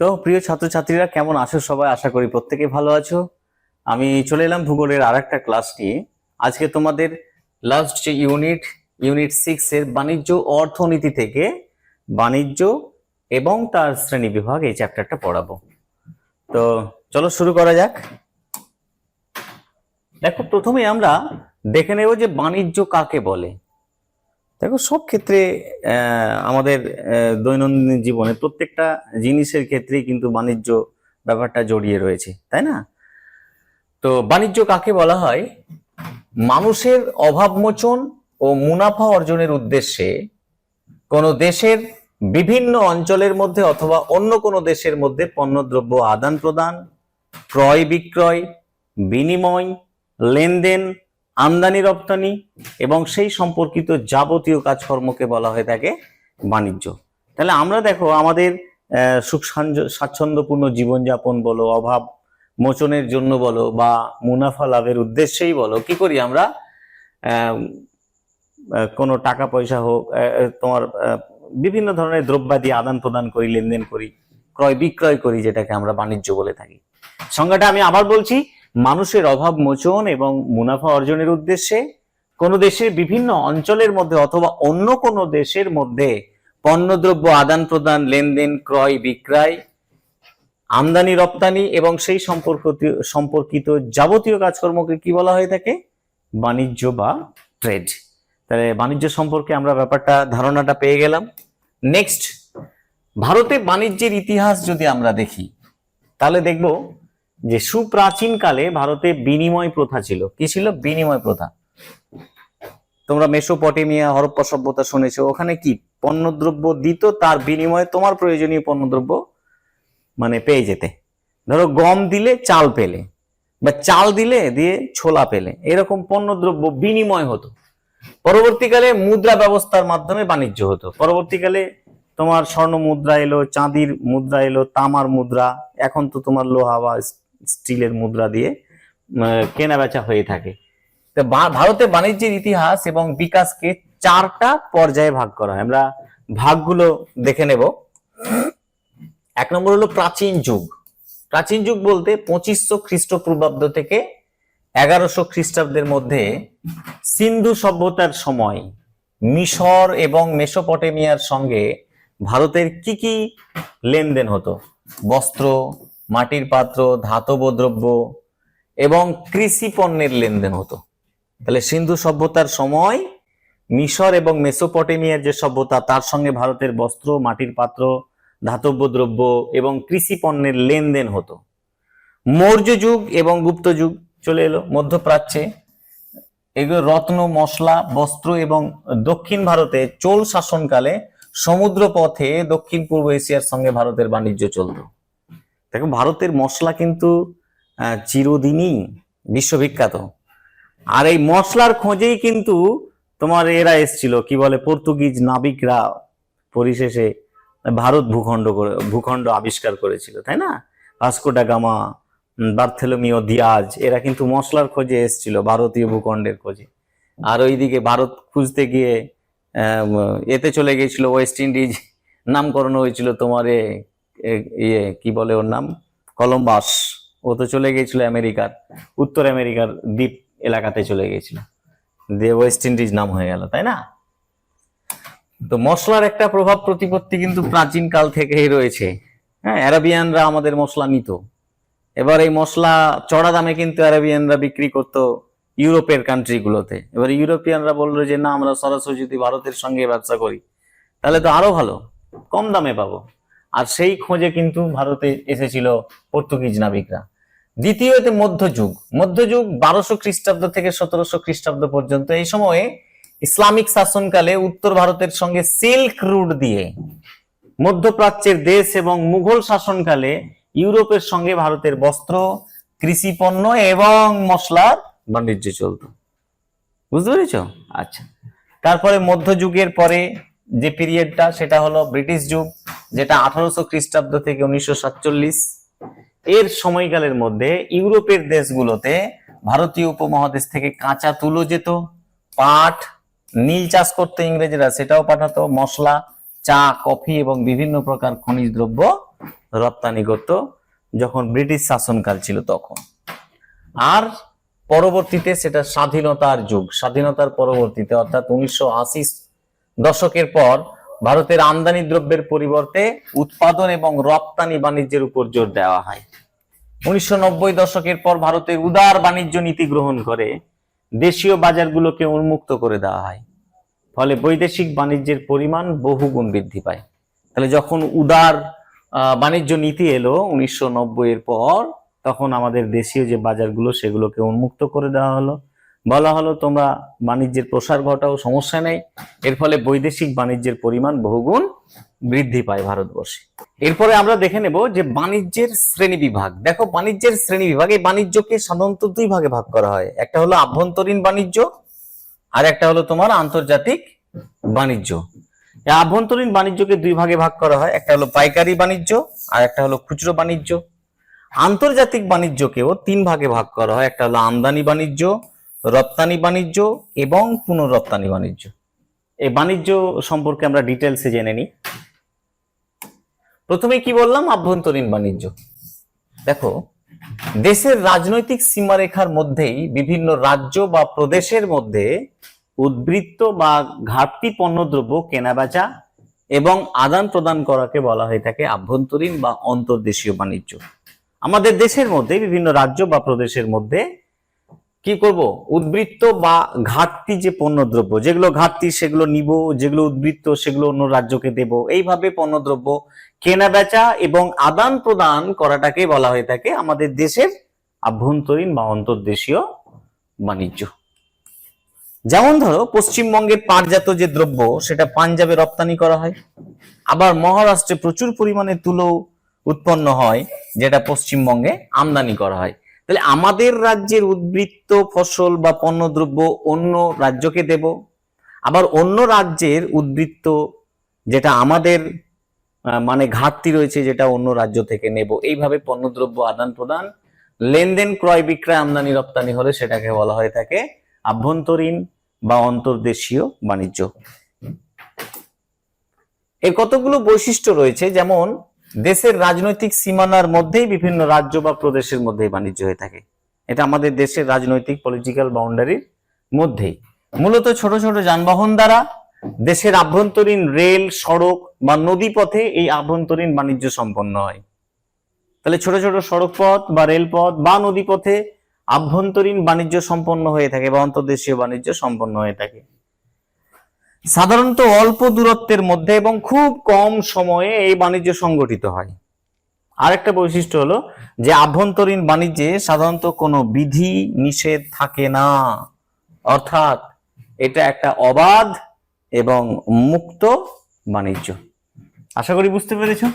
তো প্রিয় ছাত্রছাত্রীরা কেমন আছো সবাই? আশা করি প্রত্যেকেই ভালো আছো। আমি চলে এলাম ভূগোলের আরেকটা ক্লাস নিয়ে। আজকে তোমাদের লাস্ট যে ইউনিট 6 এর বাণিজ্য ও অর্থনীতি থেকে বাণিজ্য এবং তার শ্রেণী বিভাগ এই চ্যাপ্টারটা পড়াবো। তো চলো শুরু করা যাক। দেখো, প্রথমে আমরা দেখে নেব যে বাণিজ্য কাকে বলে। দেখো, সব ক্ষেত্রে আমাদের দৈনন্দিন জীবনে প্রত্যেকটা জিনিসের ক্ষেত্রেই কিন্তু বাণিজ্য ব্যাপারটা জড়িয়ে রয়েছে, তাই না? তো বাণিজ্য কাকে বলা হয়? মানুষের অভাব মোচন ও মুনাফা অর্জনের উদ্দেশ্যে কোনো দেশের বিভিন্ন অঞ্চলের মধ্যে অথবা অন্য কোনো দেশের মধ্যে পণ্যদ্রব্য আদান প্রদান, ক্রয় বিক্রয়, বিনিময়, লেনদেন, আমদানি রপ্তানি এবং সেই সম্পর্কিত যাবতীয় কাজকর্মকে বলা হয়ে থাকে বাণিজ্য। তাহলে আমরা দেখো, আমাদের সুখ স্বাচ্ছন্দ্যপূর্ণ জীবনযাপন বলো, অভাব মোচনের জন্য বলো, বা মুনাফা লাভের উদ্দেশ্যেই বলো, কি করি আমরা? কোনো টাকা পয়সা হোক, তোমার বিভিন্ন ধরনের দ্রব্যাদি আদান প্রদান করি, লেনদেন করি, ক্রয় বিক্রয় করি, যেটাকে আমরা বাণিজ্য বলে থাকি। সংজ্ঞাটা আমি আবার বলছি, মানুষের অভাব মোচন এবং মুনাফা অর্জনের উদ্দেশ্যে কোনো দেশের বিভিন্ন অঞ্চলের মধ্যে অথবা অন্য কোনো দেশের মধ্যে পণ্যদ্রব্য আদান প্রদান, লেনদেন, ক্রয় বিক্রয়, আমদানি রপ্তানি এবং সেই সম্পর্কিত যাবতীয় কাজকর্মকে কি বলা হয়ে থাকে? বাণিজ্য বা ট্রেড। তাহলে বাণিজ্য সম্পর্কে আমরা ব্যাপারটা ধারণাটা পেয়ে গেলাম। নেক্সট, ভারতে বাণিজ্যের ইতিহাস যদি আমরা দেখি, তাহলে দেখব যে সুপ্রাচীন কালে ভারতে বিনিময় প্রথা ছিল। কি ছিল? বিনিময় প্রথা। তোমরা মেসোপটেমিয়া, হরপ্পা সভ্যতা শুনেছো। ওখানে কি পণ্যদ্রব্য দিত, তার বিনিময়ে তোমার প্রয়োজনীয় পণ্যদ্রব্য মানে পেয়ে যেতে। ধরো গম দিলে চাল পেলে, বা চাল দিলে দিয়ে ছোলা পেলে, এরকম পণ্যদ্রব্য বিনিময় হতো। পরবর্তীকালে মুদ্রা ব্যবস্থার মাধ্যমে বাণিজ্য হতো। পরবর্তীকালে তোমার স্বর্ণ মুদ্রা এলো, চাঁদির মুদ্রা এলো, তামার মুদ্রা, এখন তো তোমার লোহা বা স্টিলের মুদ্রা দিয়ে কেনা বেচা হয়ে থাকে। তো ভারতে বাণিজ্যের ইতিহাস এবং বিকাশকে 4টা পর্যায়ে ভাগ করা হয়। আমরা ভাগগুলো দেখে নেব। 1 নম্বর হলো প্রাচীন যুগ। প্রাচীন যুগ বলতে 2500 খ্রিস্টপূর্বাব্দ থেকে 1100 খ্রিস্টাব্দের মধ্যে সিন্ধু সভ্যতার সময় মিশর এবং মেসোপটেমিয়ার সঙ্গে ভারতের কি কি লেনদেন হতো? বস্ত্র, মাটির পাত্র, ধাতব দ্রব্য এবং কৃষি পণ্যের লেনদেন হতো। তাহলে সিন্ধু সভ্যতার সময় মিশর এবং মেসোপটেমিয়ার যে সভ্যতা, তার সঙ্গে ভারতের বস্ত্র, মাটির পাত্র, ধাতব্য দ্রব্য এবং কৃষি পণ্যের লেনদেন হতো। মৌর্য যুগ এবং গুপ্ত যুগ চলে এলো মধ্যপ্রাচ্যে। এগুলো রত্ন, মশলা, বস্ত্র এবং দক্ষিণ ভারতে চোল শাসনকালে সমুদ্র পথে দক্ষিণ পূর্ব এশিয়ার সঙ্গে ভারতের বাণিজ্য চলতো। দেখো, ভারতের মশলা কিন্তু চিরদিনই বিশ্ববিখ্যাত। আর এই মশলার খোঁজেই কিন্তু তোমার এরা এসছিল, কি বলে, পর্তুগিজ নাবিকরা পরিশেষে ভারত ভূখণ্ড আবিষ্কার করেছিল, তাই না? ভাস্কো ডা গামা, বার্থেলোমিও দিয়াজ, এরা কিন্তু মশলার খোঁজে এসেছিল, ভারতীয় ভূখণ্ডের খোঁজে। আর ওইদিকে ভারত খুঁজতে গিয়ে এতে চলে গিয়েছিল ওয়েস্ট ইন্ডিজ, নামকরণ হয়েছিল তোমার ইয়ে কি বলে ওর নাম, কলম্বাস। ও তো চলে গিয়েছিল আমেরিকার, উত্তর আমেরিকার দ্বীপ এলাকাতে চলে গিয়েছিল, দিয়ে ওয়েস্ট ইন্ডিজ নাম হয়ে গেল, তাই না? তো মশলার একটা প্রভাব প্রতিপত্তি কিন্তু প্রাচীন কাল থেকেই রয়েছে। হ্যাঁ, আরাবিয়ানরা আমাদের মশলা নিত। এবার এই মশলা চড়া দামে কিন্তু আরাবিয়ানরা বিক্রি করতো ইউরোপের কান্ট্রি গুলোতে। এবার ইউরোপিয়ানরা বললো যে না, আমরা সরাসরি যদি ভারতের সঙ্গে ব্যবসা করি তাহলে তো আরো ভালো, কম দামে পাবো। আর সেই খোঁজে কিন্তু ভারতে এসেছিল পর্তুগিজ নাবিকরা। দ্বিতীয়তে মধ্যযুগ। মধ্যযুগ 1200 খ্রিস্টাব্দ থেকে 1700 খ্রিস্টাব্দ পর্যন্ত। এই সময়ে ইসলামিক শাসনকালে উত্তর ভারতের সঙ্গে সিল্ক রুট দিয়ে মধ্যপ্রাচ্যের দেশ এবং মুঘল শাসনকালে ইউরোপের সঙ্গে ভারতের বস্ত্র, কৃষি পণ্য এবং মশলার বাণিজ্য চলত। বুঝতে পেরেছ? আচ্ছা, তারপরে মধ্যযুগের পরে যে পিরিয়ডটা, সেটা হলো ব্রিটিশ যুগ, যেটা 1800 খ্রিস্টাব্দ থেকে 1947। এর সময়কালের মধ্যে ইউরোপের দেশগুলোতে ভারতীয় উপমহাদেশ থেকে কাঁচা তুলো যেত, পাট, নীল চাষ করতে ইংরেজরা, সেটাও পাঠাতো, মশলা, চা, কফি এবং বিভিন্ন প্রকার খনিজ দ্রব্য রপ্তানি করত যখন ব্রিটিশ শাসনকাল ছিল তখন। আর পরবর্তীতে সেটা স্বাধীনতার যুগ, স্বাধীনতার পরবর্তীতে অর্থাৎ 1980 দশকের পর ভারতের আমদানি দ্রব্যের পরিবর্তে উৎপাদন এবং রপ্তানি বাণিজ্যের উপর জোর দেওয়া হয়। 1990 দশকের পর ভারতের উদার বাণিজ্য নীতি গ্রহণ করে দেশীয় বাজারগুলোকে উন্মুক্ত করে দেওয়া হয়, ফলে বৈদেশিক বাণিজ্যের পরিমাণ বহুগুণ বৃদ্ধি পায়। তাহলে যখন উদার বাণিজ্য নীতি এলো 1990 এর পর, তখন আমাদের দেশীয় যে বাজারগুলো সেগুলোকে উন্মুক্ত করে দেওয়া হলো, বলা হলো তোমরা বাণিজ্যের প্রসার ঘটাও, সমস্যা নেই। এর ফলে বৈদেশিক বাণিজ্যের পরিমাণ বহুগুণ বৃদ্ধি পায় ভারতবর্ষে। এরপরে আমরা দেখে নেব যে বাণিজ্যের শ্রেণী বিভাগ। দেখো বাণিজ্যের শ্রেণী বিভাগ, এই বাণিজ্যকে সাধারণত দুই ভাগে ভাগ করা হয়, একটা হলো আভ্যন্তরীণ বাণিজ্য আর একটা হলো তোমার আন্তর্জাতিক বাণিজ্য। এই আভ্যন্তরীণ বাণিজ্যকে দুই ভাগে ভাগ করা হয়, একটা হলো পাইকারি বাণিজ্য আর একটা হলো খুচরো বাণিজ্য। আন্তর্জাতিক বাণিজ্যকেও তিন ভাগে ভাগ করা হয়, একটা হলো আমদানি বাণিজ্য, রপ্তানি বাণিজ্য এবং পুনঃরপ্তানি বাণিজ্য। এই বাণিজ্য সম্পর্কে আমরা ডিটেলসে জেনে নিই। প্রথমে কি বললাম, আভ্যন্তরীণ বাণিজ্য। দেখো দেশের রাজনৈতিক সীমারেখার মধ্যেই বিভিন্ন রাজ্য বা প্রদেশের মধ্যে উদ্বৃত্ত বা ঘাটতি পণ্যদ্রব্য কেনাবেচা এবং আদান প্রদান করাকে বলা হয়ে থাকে আভ্যন্তরীণ বা অন্তর্দেশীয় বাণিজ্য। আমাদের দেশের মধ্যে বিভিন্ন রাজ্য বা প্রদেশের মধ্যে কি করব, উদ্বৃত্ত বা ঘাটতি যে পণ্যদ্রব্য, যেগুলো ঘাটতি সেগুলো নিব, যেগুলো উদ্বৃত্ত সেগুলো অন্য রাজ্যকে দেব, এইভাবে পণ্যদ্রব্য কেনাবেচা এবং আদান প্রদান করাটাকে বলা হয়ে থাকে আমাদের দেশের আভ্যন্তরীণ বা অন্তর্দেশীয় বাণিজ্য। যেমন ধরো পশ্চিমবঙ্গের পাটজাত যে দ্রব্য সেটা পাঞ্জাবে রপ্তানি করা হয়, আবার মহারাষ্ট্রে প্রচুর পরিমাণে তুলো উৎপন্ন হয় যেটা পশ্চিমবঙ্গে আমদানি করা হয়। তাহলে আমাদের রাজ্যের উদ্বৃত্ত ফসল বা পণ্যদ্রব্য অন্য রাজ্যকে দেব, আবার অন্য রাজ্যের উদ্বৃত্ত যেটা আমাদের মানে ঘাটতি রয়েছে যেটা অন্য রাজ্য থেকে নেব। এইভাবে পণ্যদ্রব্য আদান প্রদান, লেনদেন, ক্রয় বিক্রয়, আমদানি রপ্তানি হলে সেটাকে বলা হয়ে থাকে আভ্যন্তরীণ বা অন্তর্দেশীয় বাণিজ্য। এর কতগুলো বৈশিষ্ট্য রয়েছে, যেমন দেশের রাজনৈতিক সীমানার মধ্যেই বিভিন্ন রাজ্য বা প্রদেশের মধ্যেই বাণিজ্য হয়ে থাকে। এটা আমাদের দেশের রাজনৈতিক পলিটিক্যাল বাউন্ডারির মধ্যেই। মূলত ছোট ছোট যানবাহন দ্বারা দেশের আভ্যন্তরীণ রেল, সড়ক বা নদী পথে এই আভ্যন্তরীণ বাণিজ্য সম্পন্ন হয়। তাহলে ছোট ছোট সড়ক পথ বা রেলপথ বা নদী পথে আভ্যন্তরীণ বাণিজ্য সম্পন্ন হয়ে থাকে বা অন্তর্দেশীয় বাণিজ্য সম্পন্ন হয়ে থাকে। সাধারণত অল্প দূরত্বের মধ্যে এবং খুব কম সময়ে এই বাণিজ্য সংগঠিত হয়। আরেকটা বৈশিষ্ট্য হলো যে আভ্যন্তরীণ বাণিজ্যে সাধারণত কোনো বিধি নিষেধ থাকে না, অর্থাৎ এটা একটা অবাধ এবং মুক্ত বাণিজ্য। আশা করি বুঝতে পেরেছো।